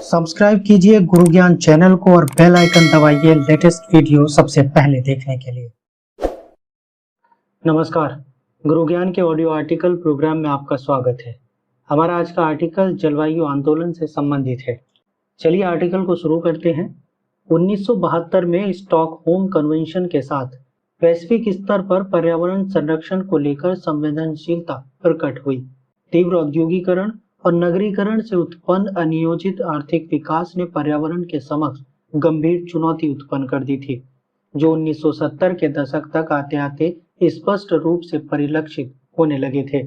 Subscribe कीजिए गुरु ज्ञान channel को और बेल आइकन दबाइए लेटेस्ट वीडियो सबसे पहले देखने के लिए। नमस्कार, गुरु ज्ञान के ऑडियो आर्टिकल प्रोग्राम में आपका स्वागत है। हमारा आज का आर्टिकल जलवायु आंदोलन से संबंधित है। चलिए आर्टिकल को शुरू करते हैं। 1972 में स्टॉकहोम कन्वेंशन के साथ वैश्विक स्तर पर पर्यावरण संरक्षण को लेकर संवेदनशीलता प्रकट हुई। तीव्र औद्योगिकरण और नगरीकरण से उत्पन्न अनियोजित आर्थिक विकास ने पर्यावरण के समक्ष गंभीर चुनौती उत्पन्न कर दी थी, जो 1970 के दशक तक आते आते स्पष्ट रूप से परिलक्षित होने लगे थे।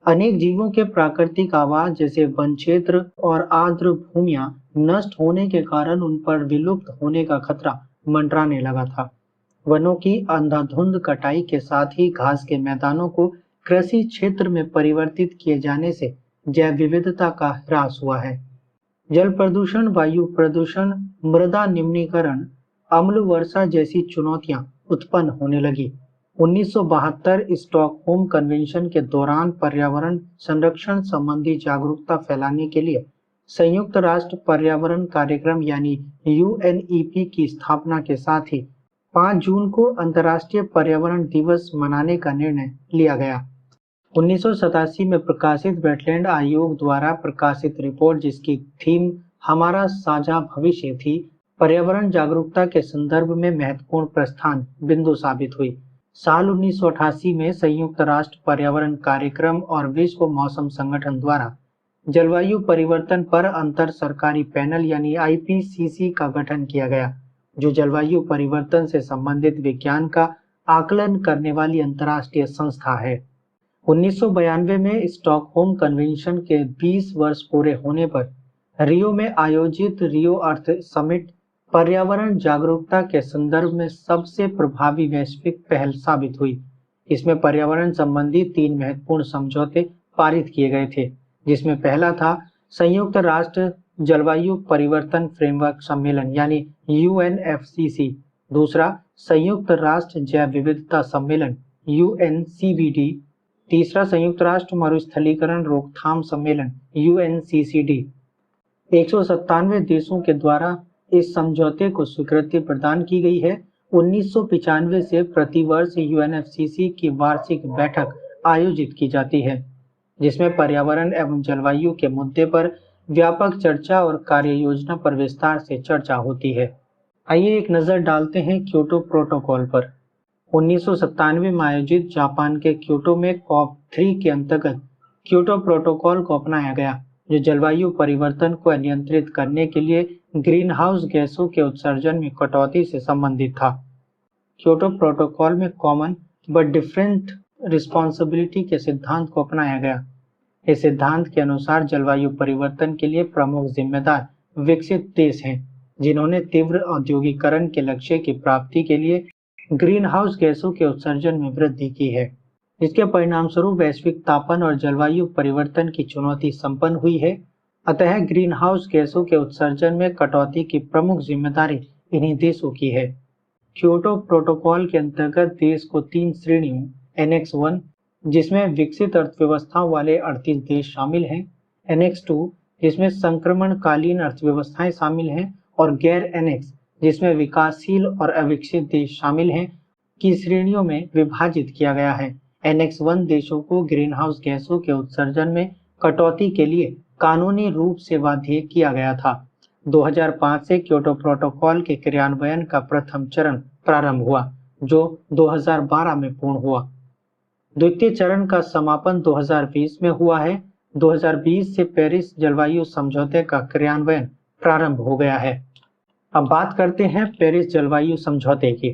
अनेक जीवों के प्राकृतिक आवास जैसे वन क्षेत्र और आर्द्र भूमियां नष्ट होने के कारण उन पर विलुप्त होने का खतरा मंडराने लगा था। वनों की अंधाधुंध कटाई के साथ ही घास के मैदानों को कृषि क्षेत्र में परिवर्तित किए जाने से जैव विविधता का ह्रास हुआ है। जल प्रदूषण, वायु प्रदूषण, मृदा निम्नीकरण, अम्ल वर्षा जैसी चुनौतियां उत्पन्न होने लगी। 1972 स्टॉकहोम कन्वेंशन के दौरान पर्यावरण संरक्षण संबंधी जागरूकता फैलाने के लिए संयुक्त राष्ट्र पर्यावरण कार्यक्रम यानी UNEP की स्थापना के साथ ही 5 जून को अंतर्राष्ट्रीय पर्यावरण दिवस मनाने का निर्णय लिया गया। 1987 में प्रकाशित वेटलैंड आयोग द्वारा प्रकाशित रिपोर्ट, जिसकी थीम हमारा साझा भविष्य थी, पर्यावरण जागरूकता के संदर्भ में महत्वपूर्ण प्रस्थान बिंदु साबित हुई। साल 1988 में संयुक्त राष्ट्र पर्यावरण कार्यक्रम और विश्व मौसम संगठन द्वारा जलवायु परिवर्तन पर अंतर सरकारी पैनल यानी IPCC का गठन किया गया, जो जलवायु परिवर्तन से संबंधित विज्ञान का आकलन करने वाली अंतर्राष्ट्रीय संस्था है। 1992 में स्टॉकहोम कन्वेंशन के 20 वर्ष पूरे होने पर रियो में आयोजित रियो अर्थ समिट पर्यावरण जागरूकता के संदर्भ में सबसे प्रभावी वैश्विक पहल साबित हुई। इसमें पर्यावरण संबंधी 3 महत्वपूर्ण समझौते पारित किए गए थे, जिसमें पहला था संयुक्त राष्ट्र जलवायु परिवर्तन फ्रेमवर्क सम्मेलन यानी UNFCC, दूसरा संयुक्त राष्ट्र जैव विविधता सम्मेलन UNCBD, तीसरा संयुक्त राष्ट्र मरुस्थलीकरण रोकथाम सम्मेलन UNCCD। 197 देशों के द्वारा इस समझौते को स्वीकृति प्रदान की गई है। 1995 से प्रतिवर्ष UNFCC की वार्षिक बैठक आयोजित की जाती है, जिसमें पर्यावरण एवं जलवायु के मुद्दे पर व्यापक चर्चा और कार्य योजना पर विस्तार से चर्चा होती है। आइए एक नजर डालते हैं क्योटो प्रोटोकॉल पर। 1997 में आयोजित जापान के क्योटो में COP3 के अंतर्गत क्योटो प्रोटोकॉल को अपनाया गया, जो जलवायु परिवर्तन को नियंत्रित करने के लिए ग्रीन हाउस गैसों के उत्सर्जन में कटौती से संबंधित था। क्योटो प्रोटोकॉल में कॉमन बट डिफरेंट रिस्पॉन्सिबिलिटी के सिद्धांत को अपनाया गया। इस सिद्धांत के अनुसार जलवायु परिवर्तन के लिए प्रमुख जिम्मेदार विकसित देश हैं, जिन्होंने तीव्र औद्योगिकरण के लक्ष्य की प्राप्ति के लिए ग्रीन हाउस गैसों के उत्सर्जन में वृद्धि की है। इसके परिणाम स्वरूप वैश्विक तापन और जलवायु परिवर्तन की चुनौती संपन्न हुई है। अतः ग्रीन हाउस गैसों के उत्सर्जन में कटौती की प्रमुख जिम्मेदारी इन्हीं देशों की है। क्योटो प्रोटोकॉल के अंतर्गत देश को 3 श्रेणियों Annex 1, जिसमें विकसित अर्थव्यवस्थाओं वाले 38 देश शामिल हैं, Annex 2, जिसमें संक्रमणकालीन अर्थव्यवस्थाएं शामिल हैं, और गैर एनेक्स, जिसमें विकासशील और अविकसित देश शामिल हैं, की श्रेणियों में विभाजित किया गया है। Annex 1 देशों को ग्रीन हाउस गैसों के उत्सर्जन में कटौती के लिए कानूनी रूप से बाध्य किया गया था। 2005 से क्योटो प्रोटोकॉल के क्रियान्वयन का प्रथम चरण प्रारंभ हुआ, जो 2012 में पूर्ण हुआ। द्वितीय चरण का समापन 2020 में हुआ है। 2020 से पेरिस जलवायु समझौते का क्रियान्वयन प्रारंभ हो गया है। अब बात करते हैं पेरिस जलवायु समझौते की।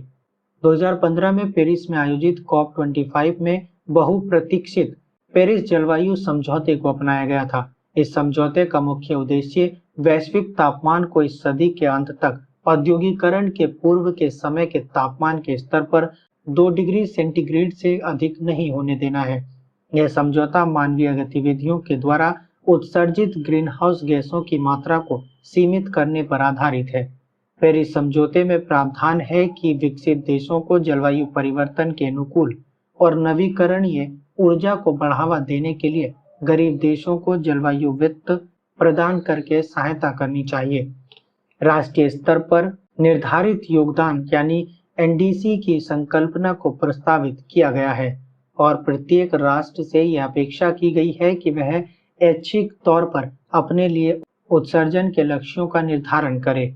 2015 में पेरिस में आयोजित COP25 में बहुप्रतीक्षित पेरिस जलवायु समझौते को अपनाया गया था। इस समझौते का मुख्य उद्देश्य वैश्विक तापमान को इस सदी के अंत तक औद्योगिकरण के पूर्व के समय के तापमान के स्तर पर 2 डिग्री सेंटीग्रेड से अधिक नहीं होने देना है। यह समझौता मानवीय गतिविधियों के द्वारा उत्सर्जित ग्रीन हाउस गैसों की मात्रा को सीमित करने पर आधारित है। पेरिस समझौते में प्रावधान है कि विकसित देशों को जलवायु परिवर्तन के अनुकूल और नवीकरणीय ऊर्जा को बढ़ावा देने के लिए गरीब देशों को जलवायु वित्त प्रदान करके सहायता करनी चाहिए। राष्ट्रीय स्तर पर निर्धारित योगदान यानी एनडीसी की संकल्पना को प्रस्तावित किया गया है और प्रत्येक राष्ट्र से यह अपेक्षा की गई है कि वह ऐच्छिक तौर पर अपने लिए उत्सर्जन के लक्ष्यों का निर्धारण करे।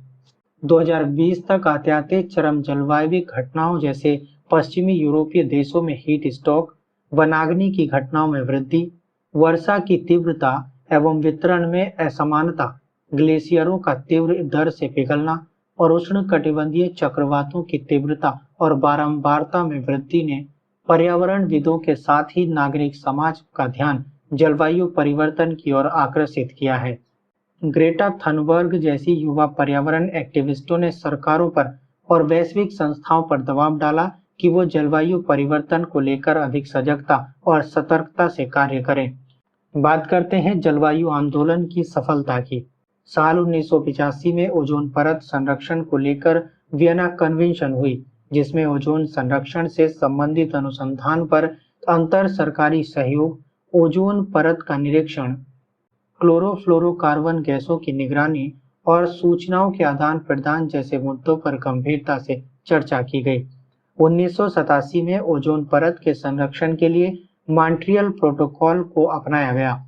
2020 तक आते चरम जलवायु घटनाओं जैसे पश्चिमी यूरोपीय देशों में हीट स्ट्रोक, वनाग्नि की घटनाओं में वृद्धि, वर्षा की तीव्रता एवं वितरण में असमानता, ग्लेशियरों का तीव्र दर से पिघलना और उष्णकटिबंधीय चक्रवातों की तीव्रता और बारंबारता में वृद्धि ने पर्यावरणविदों के साथ ही नागरिक समाज का ध्यान जलवायु परिवर्तन की ओर आकर्षित किया है। ग्रेटा थनबर्ग जैसी युवा पर्यावरण एक्टिविस्टों ने सरकारों पर और वैश्विक संस्थाओं पर दबाव डाला कि वो जलवायु परिवर्तन को लेकर अधिक सजगता और सतर्कता से कार्य करें। बात करते हैं जलवायु आंदोलन की सफलता की। साल 1985 में ओजोन परत संरक्षण को लेकर वियना कन्वेंशन हुई, जिसमें ओजोन संरक्षण से संबंधित अनुसंधान पर अंतर सरकारी सहयोग, ओजोन परत का निरीक्षण, क्लोरोफ्लोरोकार्बन गैसों की निगरानी और सूचनाओं के आदान प्रदान जैसे मुद्दों पर गंभीरता से चर्चा की गई। 1987 में ओजोन परत के संरक्षण के लिए मॉन्ट्रियल प्रोटोकॉल को अपनाया गया,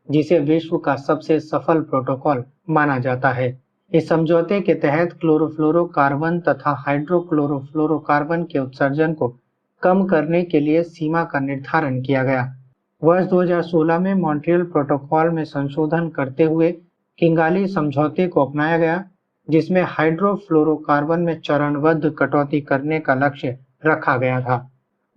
जिसे विश्व का सबसे सफल प्रोटोकॉल माना जाता है। इस समझौते के तहत क्लोरोफ्लोरोकार्बन तथा हाइड्रोक्लोरोफ्लोरोकार्बन के उत्सर्जन को कम करने के लिए सीमा का निर्धारण किया गया। वर्ष 2016 में मॉन्ट्रियल प्रोटोकॉल में संशोधन करते हुए किंगाली समझौते को अपनाया गया, जिसमें हाइड्रोफ्लोरोकार्बन में चरणबद्ध कटौती करने का लक्ष्य रखा गया था।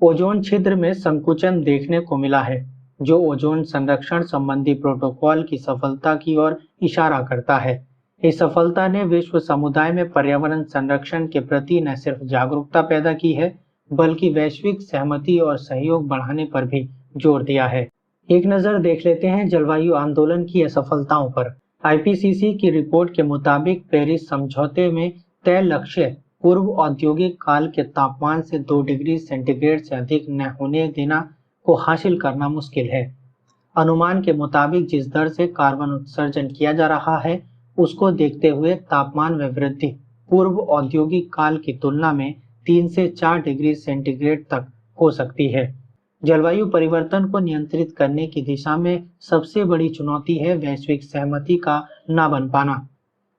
ओजोन छिद्र में संकुचन देखने को मिला है, जो ओजोन संरक्षण संबंधी प्रोटोकॉल की सफलता की ओर इशारा करता है। इस सफलता ने विश्व समुदाय में पर्यावरण संरक्षण के प्रति न सिर्फ जागरूकता पैदा की है, बल्कि वैश्विक सहमति और सहयोग बढ़ाने पर भी जोर दिया है। एक नजर देख लेते हैं जलवायु आंदोलन की असफलताओं पर। आईपीसीसी की रिपोर्ट के मुताबिक पेरिस समझौते में तय लक्ष्य पूर्व औद्योगिक काल के तापमान से 2 डिग्री सेंटीग्रेड से अधिक न होने देना को हासिल करना मुश्किल है। अनुमान के मुताबिक जिस दर से कार्बन उत्सर्जन किया जा रहा है, उसको देखते हुए तापमान में वृद्धि पूर्व औद्योगिक काल की तुलना में 3 से 4 डिग्री सेंटीग्रेड तक हो सकती है। जलवायु परिवर्तन को नियंत्रित करने की दिशा में सबसे बड़ी चुनौती है वैश्विक सहमति का न बन पाना।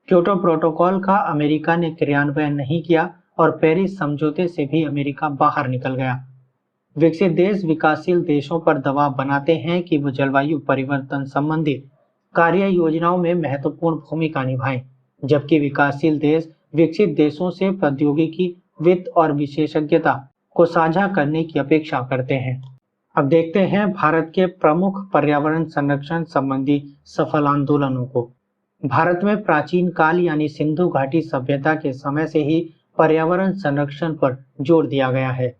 क्योटो प्रोटोकॉल का अमेरिका ने क्रियान्वयन नहीं किया और पेरिस समझौते से भी अमेरिका बाहर निकल गया। विकसित देश विकासशील देशों पर दबाव बनाते हैं कि वो जलवायु परिवर्तन संबंधी कार्य योजनाओं में महत्वपूर्ण भूमिका निभाएं, जबकि विकासशील देश विकसित देशों से प्रौद्योगिकी, वित्त और विशेषज्ञता को साझा करने की अपेक्षा करते हैं। अब देखते हैं भारत के प्रमुख पर्यावरण संरक्षण संबंधी सफल आंदोलनों को। भारत में प्राचीन काल यानी सिंधु घाटी सभ्यता के समय से ही पर्यावरण संरक्षण पर जोर दिया गया है।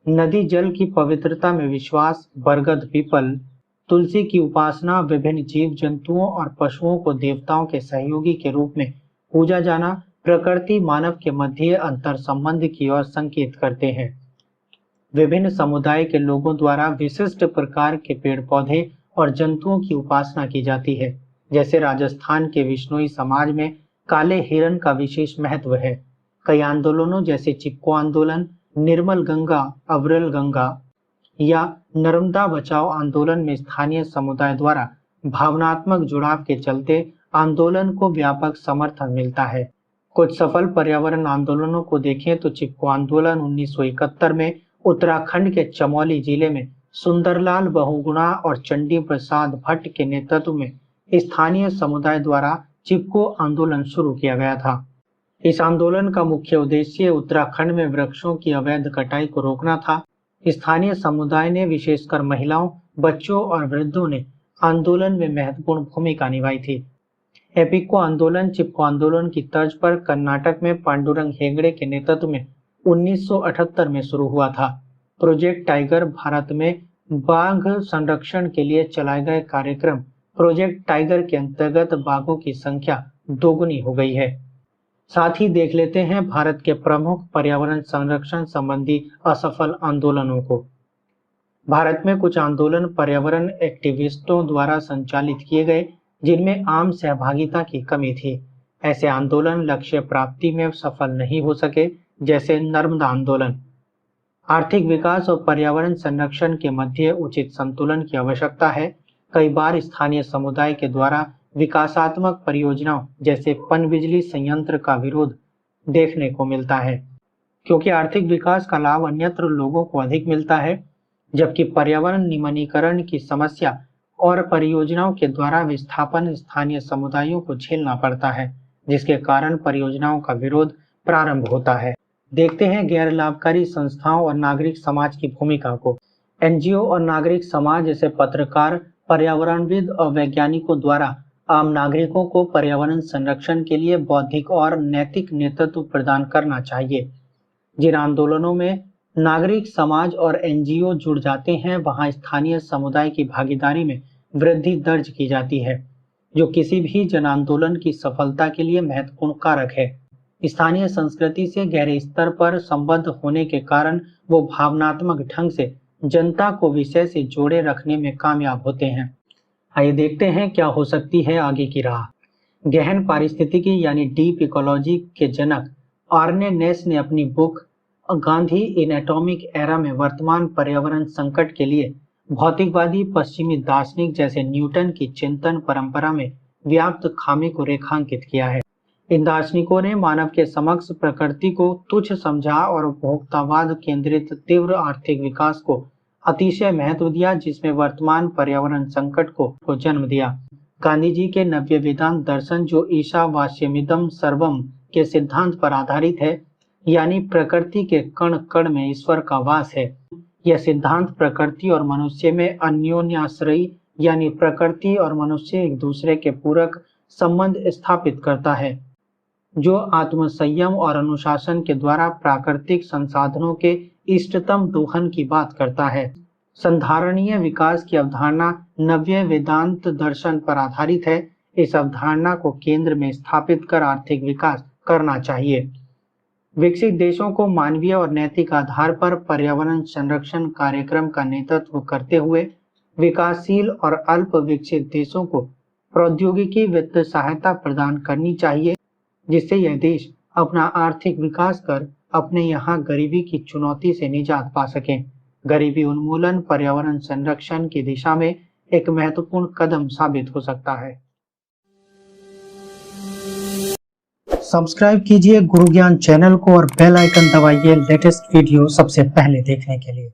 नदी जल की पवित्रता में विश्वास, बरगद, पीपल, तुलसी की उपासना, विभिन्न जीव जंतुओं और पशुओं को देवताओं के सहयोगी के रूप में पूजा जाना प्रकृति मानव के मध्य अंतर संबंध की ओर संकेत करते हैं। विभिन्न समुदाय के लोगों द्वारा विशिष्ट प्रकार के पेड़ पौधे और जंतुओं की उपासना की जाती है। जैसे राजस्थान के विश्नोई समाज में काले हिरण का विशेष महत्व है। कई आंदोलनों जैसे चिपको आंदोलन, निर्मल गंगा, अविरल गंगा या नर्मदा बचाओ आंदोलन में स्थानीय समुदाय द्वारा भावनात्मक जुड़ाव के चलते आंदोलन को व्यापक समर्थन मिलता है। कुछ सफल पर्यावरण आंदोलनों को देखें तो चिपको आंदोलन 1971 में उत्तराखंड के चमोली जिले में सुंदरलाल बहुगुणा और चंडी प्रसाद भट्ट के नेतृत्व में स्थानीय समुदाय द्वारा चिपको आंदोलन शुरू किया गया था। इस आंदोलन का मुख्य उद्देश्य उत्तराखंड में वृक्षों की अवैध कटाई को रोकना था। स्थानीय समुदाय ने, विशेषकर महिलाओं, बच्चों और वृद्धों ने आंदोलन में महत्वपूर्ण भूमिका निभाई थी। एपिको आंदोलन चिपको आंदोलन की तर्ज पर कर्नाटक में पांडुरंग हेगड़े के नेतृत्व में 1978 में शुरू हुआ था। प्रोजेक्ट टाइगर भारत में बाघ संरक्षण के लिए चलाए गए कार्यक्रम प्रोजेक्ट टाइगर के अंतर्गत बाघों की संख्या दोगुनी हो गई है। साथ ही देख लेते हैं भारत के प्रमुख पर्यावरण संरक्षण संबंधी असफल आंदोलनों को। भारत में कुछ आंदोलन पर्यावरण एक्टिविस्टों द्वारा संचालित किए गए, जिनमें आम सहभागिता की कमी थी। ऐसे आंदोलन लक्ष्य प्राप्ति में सफल नहीं हो सके, जैसे नर्मदा आंदोलन। आर्थिक विकास और पर्यावरण संरक्षण के मध्य उचित संतुलन की आवश्यकता है। कई बार स्थानीय समुदाय के द्वारा विकासात्मक परियोजनाओं जैसे पनबिजली संयंत्र का विरोध देखने को मिलता है, क्योंकि आर्थिक विकास का लाभ अन्यत्र लोगों को अधिक मिलता है, जबकि पर्यावरण नियमनीकरण की समस्या और परियोजनाओं के द्वारा विस्थापन स्थानीय समुदायों को झेलना पड़ता है, जिसके कारण परियोजनाओं का विरोध प्रारंभ होता है। देखते हैं गैर लाभकारी संस्थाओं और नागरिक समाज की भूमिका को। एनजीओ और नागरिक समाज जैसे पत्रकार, पर्यावरणविद और वैज्ञानिकों द्वारा आम नागरिकों को पर्यावरण संरक्षण के लिए बौद्धिक और नैतिक नेतृत्व प्रदान करना चाहिए। जिन आंदोलनों में नागरिक समाज और एनजीओ जुड़ जाते हैं, वहां स्थानीय समुदाय की भागीदारी में वृद्धि दर्ज की जाती है, जो किसी भी जन आंदोलन की सफलता के लिए महत्वपूर्ण कारक है। स्थानीय संस्कृति से गहरे स्तर पर संबद्ध होने के कारण वो भावनात्मक ढंग से जनता को विषय से जोड़े रखने में कामयाब होते हैं। आइए देखते हैं क्या हो सकती है आगे की राह। गहन पारिस्थितिकी यानी डीप इकोलॉजी के जनक आर्ने नेस ने अपनी book Gandhi in atomic era में वर्तमान पर्यावरण संकट के लिए भौतिकवादी पश्चिमी दार्शनिक जैसे न्यूटन की चिंतन परंपरा में व्याप्त खामी को रेखांकित किया है। इन दार्शनिकों ने मानव के समक्ष प्रकृति को तुच्छ समझा और उपभोक्तावाद केंद्रित तीव्र आर्थिक विकास को अतिशय महत्व दिया, जिसमें वर्तमान पर्यावरण संकट को जन्म दिया। गांधी जी के नव्य वेदांत दर्शन, जो ईशावास्यमिदं सर्वम के सिद्धांत पर आधारित है, यानी प्रकृति के कण कण में ईश्वर का वास है, यह सिद्धांत प्रकृति और मनुष्य में अन्योन्याश्रयी यानी प्रकृति और मनुष्य एक दूसरे के पूरक संबंध स्थापित करता है, जो आत्मसंयम और अनुशासन के द्वारा प्राकृतिक संसाधनों के इष्टतम दोहन की बात करता है। संधारणीय विकास की अवधारणा नव्य वेदांत दर्शन पर आधारित है। इस अवधारणा को केंद्र में स्थापित कर आर्थिक विकास करना चाहिए। विकसित देशों को मानवीय और नैतिक आधार पर पर्यावरण संरक्षण कार्यक्रम का नेतृत्व करते हुए विकासशील और अल्प विकसित देशों को प्रौद्योगिकी वित्त सहायता प्रदान करनी चाहिए, जिससे यह देश अपना आर्थिक विकास कर अपने यहाँ गरीबी की चुनौती से निजात पा सकें। गरीबी उन्मूलन पर्यावरण संरक्षण की दिशा में एक महत्वपूर्ण कदम साबित हो सकता है। सब्सक्राइब कीजिए गुरु ज्ञान चैनल को और बेल आइकन दबाइए लेटेस्ट वीडियो सबसे पहले देखने के लिए।